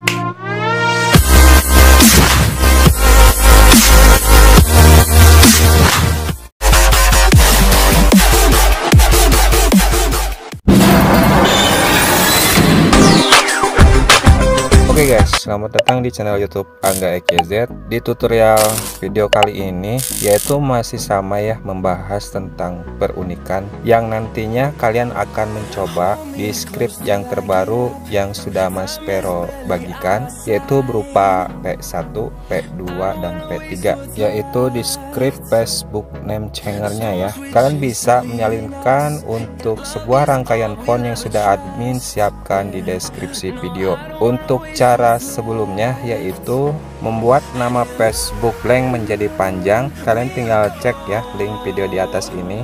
Oke guys, selamat datang di channel YouTube Angga EKZ. Di tutorial video kali ini yaitu masih sama ya, membahas tentang perunikan yang nantinya kalian akan mencoba di script yang terbaru yang sudah Mas Pero bagikan, yaitu berupa P1, P2 dan P3, yaitu di script Facebook name changernya ya. Kalian bisa menyalinkan untuk sebuah rangkaian font yang sudah admin siapkan di deskripsi video. Untuk cara sebelumnya yaitu membuat nama Facebook blank menjadi panjang. Kalian tinggal cek ya link video di atas ini.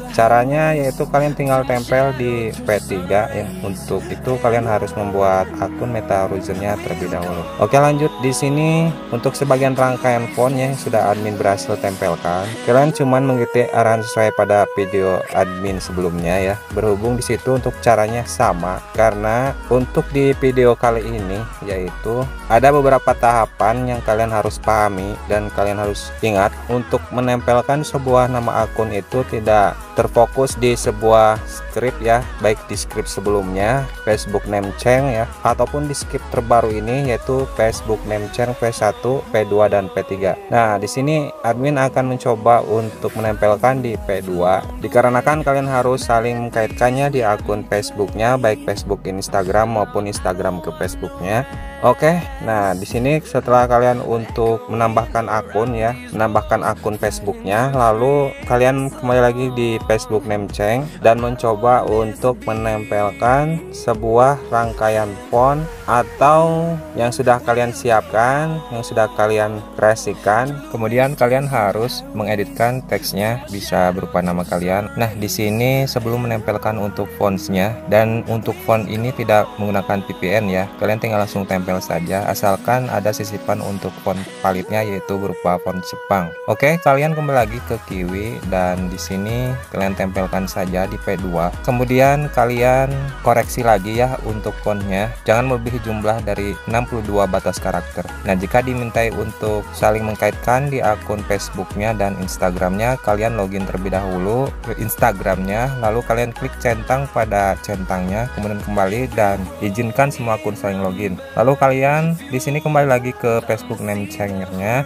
Caranya yaitu kalian tinggal tempel di P3 ya. Untuk itu kalian harus membuat akun meta usernya terlebih dahulu. Oke, lanjut. Di sini untuk sebagian rangkaian fontnya yang sudah admin berhasil tempelkan, kalian cuman mengikuti arahan sesuai pada video admin sebelumnya ya. Berhubung di situ untuk caranya sama, karena untuk di video kali ini yaitu ada beberapa tahapan yang kalian harus pahami dan kalian harus ingat. Untuk menempelkan sebuah nama akun itu tidak terfokus di sebuah script ya, baik di script sebelumnya Facebook name change ya, ataupun di script terbaru ini yaitu Facebook name change P1, P2 dan P3. Nah, di sini admin akan mencoba untuk menempelkan di P2 dikarenakan kalian harus saling mengkaitkannya di akun Facebooknya, baik Facebook Instagram maupun Instagram ke Facebooknya. Oke, nah di sini setelah kalian untuk menambahkan akun ya, menambahkan akun Facebooknya, lalu kalian kembali lagi di Facebook name change dan mencoba untuk menempelkan sebuah rangkaian font atau yang sudah kalian siapkan, yang sudah kalian kreasikan. Kemudian kalian harus mengeditkan teksnya, bisa berupa nama kalian. Nah, di sini sebelum menempelkan untuk fontsnya, dan untuk font ini tidak menggunakan VPN ya, kalian tinggal langsung tempel saja, asalkan ada sisipan untuk font palitnya yaitu berupa font Jepang. Oke, kalian kembali lagi ke Kiwi dan di sini kalian tempelkan saja di P2. Kemudian kalian koreksi lagi ya untuk fontnya, jangan melebihi jumlah dari 62 batas karakter. Nah, jika dimintai untuk saling mengkaitkan di akun Facebooknya dan Instagramnya, kalian login terlebih dahulu ke Instagramnya, lalu kalian klik centang pada centangnya, kemudian kembali dan izinkan semua akun saling login. Lalu kalian di sini kembali lagi ke Facebook name changernya.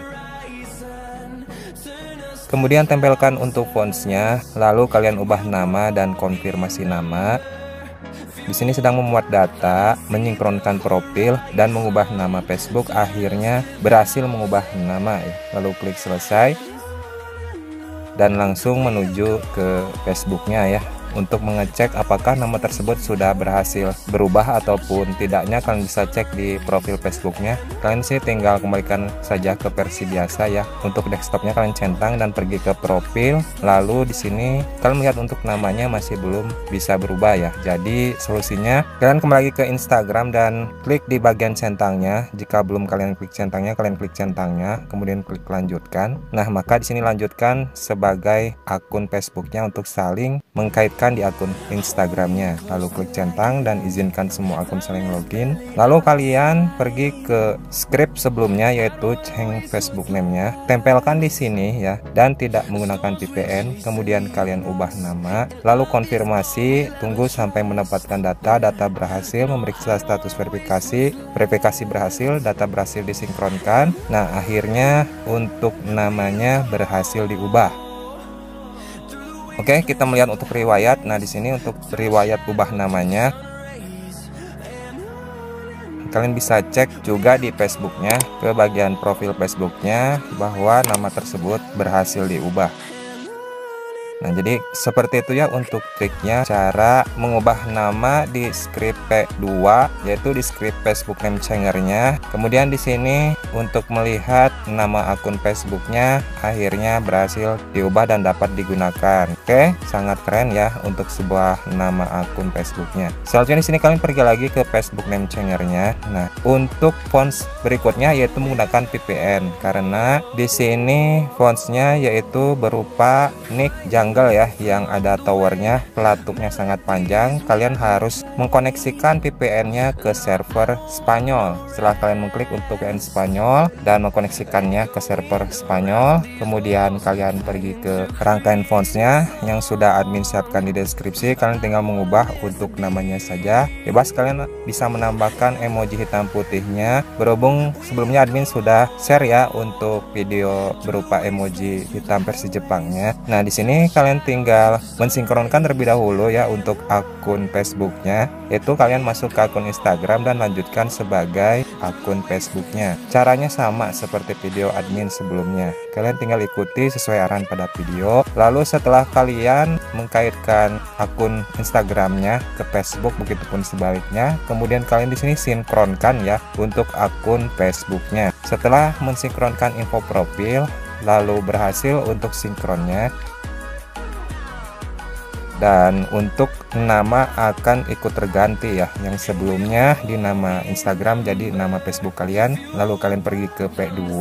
Kemudian tempelkan untuk fontsnya, lalu kalian ubah nama dan konfirmasi nama. Di sini sedang memuat data, menyinkronkan profil dan mengubah nama Facebook, akhirnya berhasil mengubah nama ya. Lalu klik selesai dan langsung menuju ke Facebooknya ya. Untuk mengecek apakah nama tersebut sudah berhasil berubah ataupun tidaknya, kalian bisa cek di profil Facebooknya. Kalian sih tinggal kembalikan saja ke versi biasa ya. Untuk desktopnya kalian centang dan pergi ke profil. Lalu di sini kalian melihat untuk namanya masih belum bisa berubah ya. Jadi solusinya kalian kembali ke Instagram dan klik di bagian centangnya. Jika belum kalian klik centangnya, kalian klik centangnya, kemudian klik lanjutkan. Nah, maka di sini lanjutkan sebagai akun Facebooknya untuk saling mengkaitkan di akun Instagramnya, lalu klik centang dan izinkan semua akun saling login. Lalu kalian pergi ke script sebelumnya yaitu change Facebook name-nya, tempelkan di sini ya dan tidak menggunakan VPN. Kemudian kalian ubah nama, lalu konfirmasi, tunggu sampai mendapatkan data berhasil, memeriksa status verifikasi berhasil, data berhasil disinkronkan. Nah, akhirnya untuk namanya berhasil diubah. Oke, kita melihat untuk riwayat. Nah, di sini untuk riwayat ubah namanya, kalian bisa cek juga di Facebooknya, ke bagian profil Facebooknya bahwa nama tersebut berhasil diubah. Nah, jadi seperti itu ya untuk triknya, cara mengubah nama di script P2 yaitu di script Facebook name changernya. Kemudian di sini untuk melihat nama akun Facebooknya akhirnya berhasil diubah dan dapat digunakan. Oke, sangat keren ya untuk sebuah nama akun Facebooknya. Selanjutnya di sini kalian pergi lagi ke Facebook name changernya. Nah, untuk fonts berikutnya yaitu menggunakan VPN, karena di sini fontsnya yaitu berupa Nick Jang jungle ya yang ada towernya, pelatupnya sangat panjang. Kalian harus mengkoneksikan VPN-nya ke server Spanyol. Setelah kalian mengklik untuk VPN Spanyol dan mengkoneksikannya ke server Spanyol, kemudian kalian pergi ke rangkaian fontsnya yang sudah admin siapkan di deskripsi. Kalian tinggal mengubah untuk namanya saja, bebas. Kalian bisa menambahkan emoji hitam putihnya, berhubung sebelumnya admin sudah share ya untuk video berupa emoji hitam versi Jepangnya. Nah, di sini kalian tinggal mensinkronkan terlebih dahulu ya untuk akun Facebooknya, yaitu kalian masuk ke akun Instagram dan lanjutkan sebagai akun Facebooknya. Caranya sama seperti video admin sebelumnya. Kalian tinggal ikuti sesuai arahan pada video. Lalu setelah kalian mengkaitkan akun Instagramnya ke Facebook, begitupun sebaliknya, kemudian kalian di sini sinkronkan ya untuk akun Facebooknya. Setelah mensinkronkan info profil, lalu berhasil untuk sinkronnya, dan untuk nama akan ikut terganti ya, yang sebelumnya di nama Instagram jadi nama Facebook kalian. Lalu kalian pergi ke P2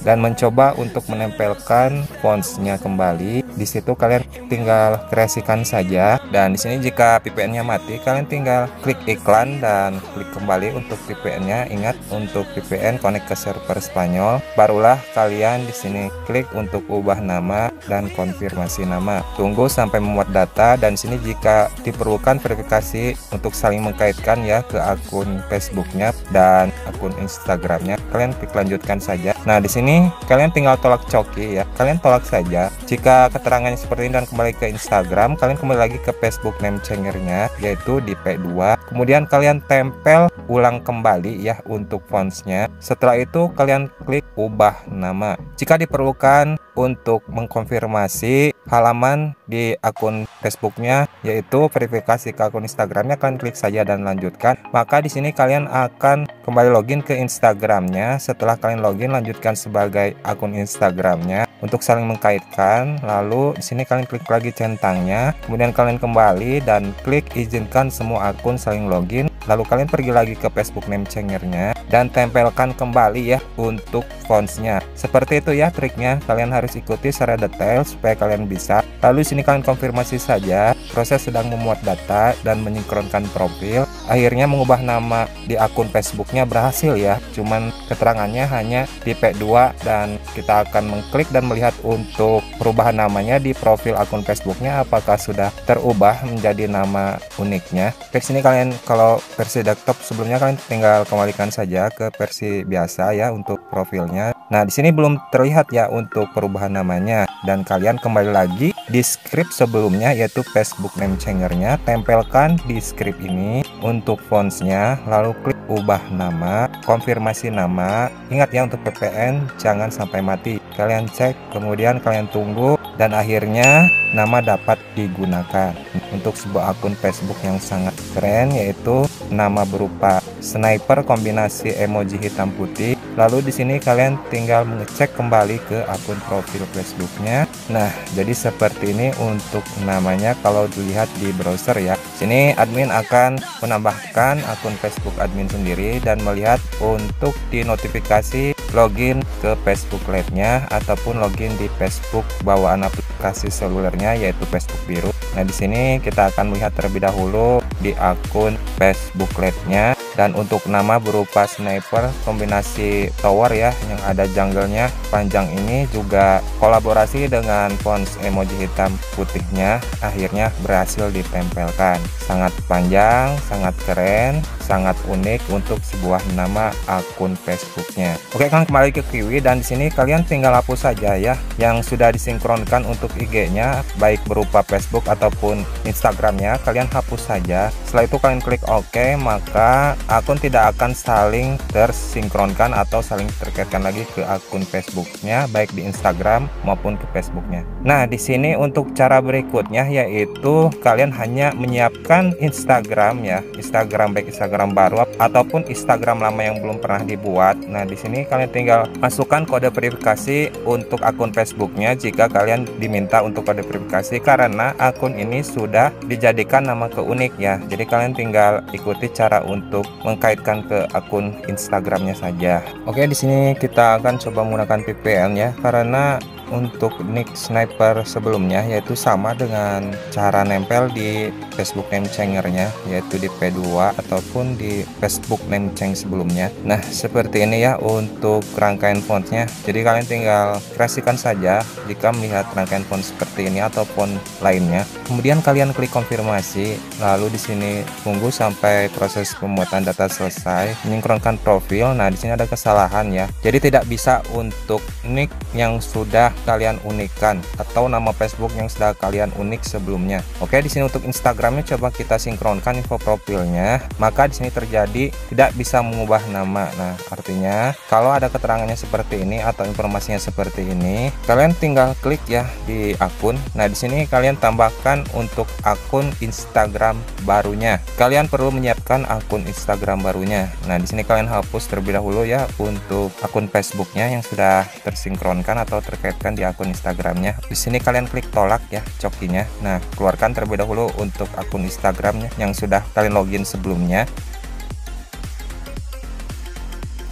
dan mencoba untuk menempelkan fontsnya kembali. Di situ kalian tinggal kreasikan saja, dan di sini jika VPN-nya mati, kalian tinggal klik iklan dan klik kembali untuk VPN-nya. Ingat, untuk VPN connect ke server Spanyol, barulah kalian di sini klik untuk ubah nama dan konfirmasi nama. Tunggu sampai memuat data, dan di sini jika diperlukan verifikasi untuk saling mengkaitkan ya ke akun Facebooknya dan akun Instagramnya, kalian klik lanjutkan saja. Nah, di sini kalian tinggal tolak coki ya, kalian tolak saja. Jika keterangannya seperti ini dan kembali ke Instagram, kalian kembali lagi ke Facebook name changernya, yaitu di P2. Kemudian kalian tempel ulang kembali ya untuk fontsnya. Setelah itu kalian klik ubah nama. Jika diperlukan untuk mengkonfirmasi halaman di akun Facebooknya, yaitu verifikasi ke akun Instagramnya, kalian klik saja dan lanjutkan. Maka di sini kalian akan kembali login ke Instagramnya. Setelah kalian login, lanjutkan sebagai akun Instagramnya untuk saling mengkaitkan. Lalu di sini kalian klik lagi centangnya, kemudian kalian kembali dan klik izinkan semua akun saling login. Lalu kalian pergi lagi ke Facebook name changernya dan tempelkan kembali ya untuk fontsnya. Seperti itu ya triknya, kalian harus ikuti secara detail supaya kalian bisa. Lalu sini kalian konfirmasi saja, proses sedang memuat data dan menyinkronkan profil. Akhirnya mengubah nama di akun Facebooknya berhasil ya, cuman keterangannya hanya di P2, dan kita akan mengklik dan melihat untuk perubahan namanya di profil akun Facebooknya apakah sudah terubah menjadi nama uniknya. Di sini kalian kalau versi desktop sebelumnya, kalian tinggal kembalikan saja ke versi biasa ya untuk profilnya. Nah, di sini belum terlihat ya untuk perubahan namanya, dan kalian kembali lagi di script sebelumnya, yaitu Facebook name changernya, tempelkan di script ini untuk fontsnya, lalu klik ubah nama, konfirmasi nama. Ingat ya, untuk VPN jangan sampai mati. Kalian cek, kemudian kalian tunggu, dan akhirnya nama dapat digunakan untuk sebuah akun Facebook yang sangat keren, yaitu nama berupa sniper kombinasi emoji hitam putih. Lalu di sini kalian tinggal mengecek kembali ke akun profil Facebooknya. Nah, jadi seperti ini untuk namanya kalau dilihat di browser ya. Sini admin akan menambahkan akun Facebook admin sendiri dan melihat untuk di notifikasi login ke Facebook Lite-nya ataupun login di Facebook bawaan aplikasi selulernya, yaitu Facebook biru. Nah, di sini kita akan melihat terlebih dahulu di akun Facebook Lite-nya, dan untuk nama berupa sniper kombinasi tower ya yang ada jungle-nya panjang ini juga kolaborasi dengan fonts emoji hitam putihnya, akhirnya berhasil ditempelkan. Sangat panjang, sangat keren, sangat unik untuk sebuah nama akun Facebooknya. Oke, kalian kembali ke Kiwi, dan di sini kalian tinggal hapus saja ya yang sudah disinkronkan untuk IG-nya, baik berupa Facebook ataupun Instagramnya. Kalian hapus saja. Setelah itu kalian klik OK, maka akun tidak akan saling tersinkronkan atau saling terkaitkan lagi ke akun Facebooknya, baik di Instagram maupun ke Facebooknya. Nah, di sini untuk cara berikutnya yaitu kalian hanya menyiapkan Instagram ya, Instagram baik Instagram baru ataupun Instagram lama yang belum pernah dibuat. Nah, di sini kalian tinggal masukkan kode verifikasi untuk akun Facebooknya jika kalian diminta untuk kode verifikasi, karena akun ini sudah dijadikan nama keunik ya. Jadi kalian tinggal ikuti cara untuk mengkaitkan ke akun Instagramnya saja. Oke, di sini kita akan coba menggunakan VPN ya, karena untuk nick sniper sebelumnya, yaitu sama dengan cara nempel di Facebook name changernya, yaitu di P2 ataupun di Facebook name change sebelumnya. Nah, seperti ini ya untuk rangkaian fontnya. Jadi kalian tinggal kreasikan saja jika melihat rangkaian font seperti ini atau font lainnya. Kemudian kalian klik konfirmasi, lalu di sini tunggu sampai proses pembuatan data selesai, menyinkronkan profil. Nah, di sini ada kesalahan ya. Jadi tidak bisa untuk nick yang sudah kalian unikkan atau nama Facebook yang sudah kalian unik sebelumnya. Oke, di sini untuk Instagramnya coba kita sinkronkan info profilnya. Maka di sini terjadi tidak bisa mengubah nama. Nah, artinya kalau ada keterangannya seperti ini atau informasinya seperti ini, kalian tinggal klik ya di akun. Nah, di sini kalian tambahkan untuk akun Instagram barunya. Kalian perlu menyiapkan akun Instagram barunya. Nah, di sini kalian hapus terlebih dahulu ya untuk akun Facebooknya yang sudah tersinkronkan atau terkaitkan di akun Instagramnya. Di sini kalian klik tolak ya cokinya. Nah, keluarkan terlebih dahulu untuk akun Instagramnya yang sudah kalian login sebelumnya.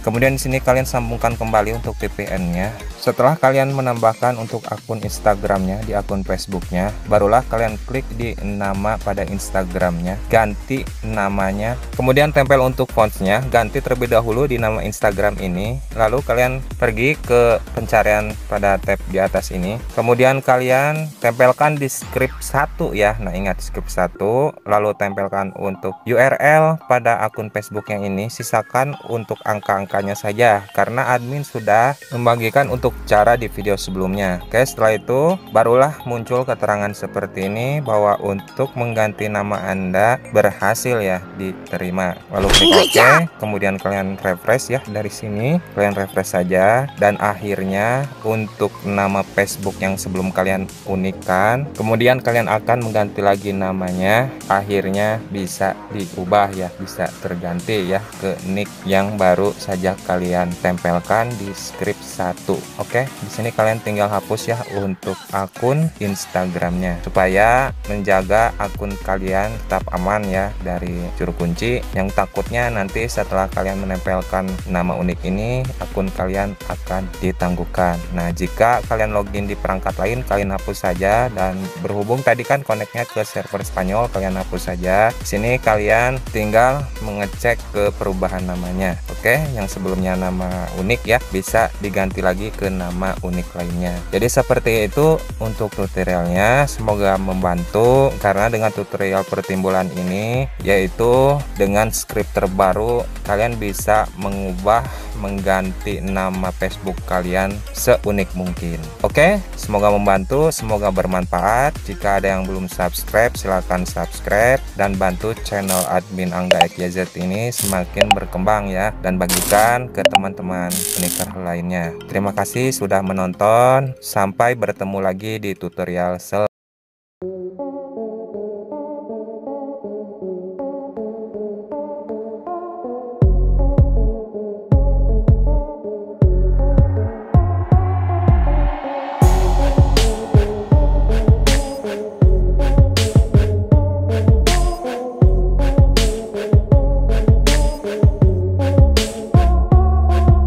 Kemudian di sini kalian sambungkan kembali untuk VPN-nya. Setelah kalian menambahkan untuk akun Instagramnya di akun Facebooknya, barulah kalian klik di nama pada Instagramnya, ganti namanya, kemudian tempel untuk fontsnya, ganti terlebih dahulu di nama Instagram ini, lalu kalian pergi ke pencarian pada tab di atas ini, kemudian kalian tempelkan di script 1 ya. Nah, ingat script 1, lalu tempelkan untuk URL pada akun Facebook yang ini, sisakan untuk angka-angkanya saja karena admin sudah membagikan untuk cara di video sebelumnya. Oke, setelah itu barulah muncul keterangan seperti ini bahwa untuk mengganti nama Anda berhasil ya diterima. Lalu klik OK, kemudian kalian refresh ya dari sini, kalian refresh saja dan akhirnya untuk nama Facebook yang sebelum kalian unikkan, kemudian kalian akan mengganti lagi namanya, akhirnya bisa diubah ya, bisa terganti ya ke nick yang baru saja kalian tempelkan di script 1. Oke, di sini kalian tinggal hapus ya untuk akun Instagramnya supaya menjaga akun kalian tetap aman ya dari juru kunci yang takutnya nanti setelah kalian menempelkan nama unik ini akun kalian akan ditangguhkan. Nah, jika kalian login di perangkat lain kalian hapus saja, dan berhubung tadi kan koneknya ke server Spanyol, kalian hapus saja. Di sini kalian tinggal mengecek ke perubahan namanya. Oke, yang sebelumnya nama unik ya bisa diganti lagi ke nama unik lainnya. Jadi seperti itu untuk tutorialnya, semoga membantu karena dengan tutorial pertimbulan ini yaitu dengan script terbaru kalian bisa mengubah, mengganti nama Facebook kalian seunik mungkin. Oke, semoga membantu, semoga bermanfaat. Jika ada yang belum subscribe silahkan subscribe dan bantu channel admin Angga XYZ ini semakin berkembang ya, dan bagikan ke teman-teman sneaker lainnya. Terima kasih sudah menonton, sampai bertemu lagi di tutorial selanjutnya.